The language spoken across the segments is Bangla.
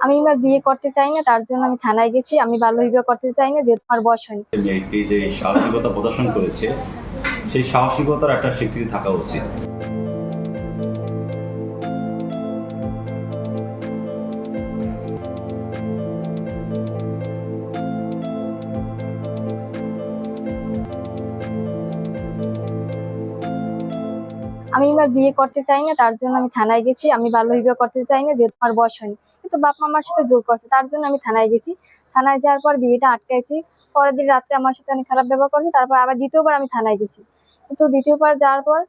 আমি এবার বিয়ে করতে চাই না, তার জন্য আমি থানায় গেছি। আমি বাল্য বিবাহ করতে চাই না, যেহেতু আমার বয়স হয়নি। মেয়েটি যে সাহসিকতা প্রদর্শন করেছে, সেই সাহসিকতার একটা স্বীকৃতি থাকা উচিত। আমি এবার বিয়ে করতে চাই না, তার জন্য আমি থানায় গেছি। আমি বাল্য বিবাহ করতে চাই না, যেহেতু আমার বয়স হয়নি। কিন্তু বাপ মা আমার সাথে জোর করছে, তার জন্য আমি থানায় গেছি। থানায় যাওয়ার পর বিয়েটা আটকাইছি। পরের দিন রাত্রে আমার সাথে অনেক খারাপ ব্যবহার করছে। তারপর আবার দ্বিতীয়বার আমি থানায় গেছি। কিন্তু দ্বিতীয়বার যাওয়ার পর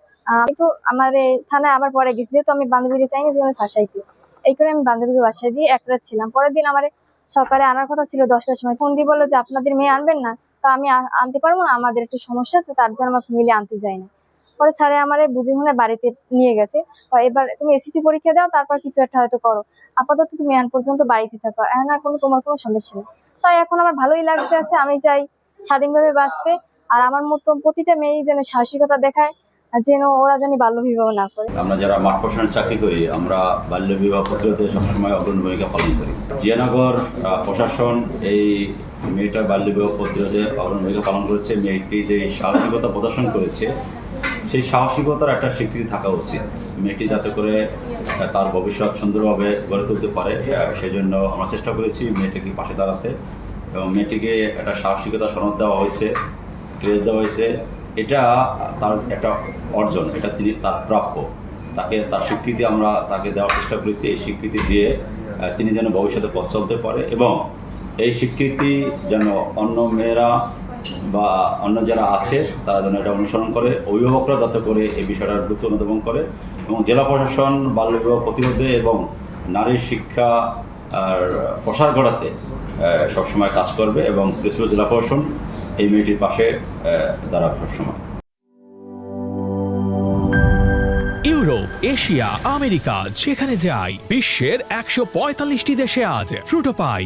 কিন্তু আমার এই থানায় আবার পরে গেছি, যেহেতু আমি বান্ধবীকে চাই না যে আমি ফাঁসাইতে। এই করে আমি বান্ধবীকে বাসায় দিয়ে এক রাত ছিলাম। পরের দিন আমার সকালে আনার কথা ছিল 10টার সময়, ফোন দিয়ে বললো যে আপনাদের মেয়ে আনবেন না। তো আমি আনতে পারবো না, আমাদের একটু সমস্যা আছে, তার জন্য আমার ফ্যামিলি আনতে যায় না। পরে স্যারে আমারে বুঝে শুনে বাড়িতে নিয়ে গেছে। এবার তুমি এসএসসি পরীক্ষা দাও, তারপর কিছু একটা হয়তো করো। আপাতত তুমি এখন পর্যন্ত বাড়িতে থাকো, এখন আর তোমার কোনো সমস্যা নেই। তাই এখন আমার ভালোই লাগতে আছে। আমি চাই স্বাধীনভাবে বাঁচতে। আর আমার মতো প্রতিটা মেয়ে যেন সাহসিকতা দেখায়, আর যেন ওরা জানি বাল্য বিবাহ না করে। আমরা যারা মাঠ প্রশাসনের চাকরি করি, আমরা বাল্য বিবাহ প্রতিরোধে সবসময় অগ্রণী ভূমিকা পালন করি। জিয়ানগর প্রশাসন এই মেয়েটার বাল্য বিবাহ প্রতিরোধে অগ্রণী ভূমিকা পালন করেছে। মেয়েটি যে সাহসিকতা প্রদর্শন করেছে, সেই সাহসিকতার একটা স্বীকৃতি থাকা উচিত। মেয়েটি যাতে করে তার ভবিষ্যৎ সুন্দরভাবে গড়ে তুলতে পারে, সেজন্য আমরা চেষ্টা করেছি মেয়েটিকে পাশে দাঁড়াতে। এবং মেয়েটিকে একটা সাহসিকতা সনদ দেওয়া হয়েছে, ক্রেজ দেওয়া হয়েছে। এটা তার একটা অর্জন, এটা তার প্রাপ্য। তার স্বীকৃতি আমরা তাকে দেওয়ার চেষ্টা করেছি। এই স্বীকৃতি দিয়ে তিনি যেন ভবিষ্যতে পথ চলতে পারে, এবং এই স্বীকৃতি যেন অন্য মেয়েরা বা অন্য যারা আছে তারা যেন এটা অনুসরণ করে, অভিভাবকরা যাতে করে এই বিষয়টার গুরুত্ব অনুধাবন করে। এবং জেলা প্রশাসন বাল্য বিবাহ প্রতিরোধে এবং নারীর শিক্ষা আর প্রসার ঘটাতে সবসময় কাজ করবে, এবং পিরোজপুর জেলা প্রশাসন এই মেয়েটির পাশে দাঁড়াবে সবসময়। ইউরোপ, এশিয়া, আমেরিকা যেখানে যাই, বিশ্বের 145টি দেশে আজ ফ্রুটো পাই।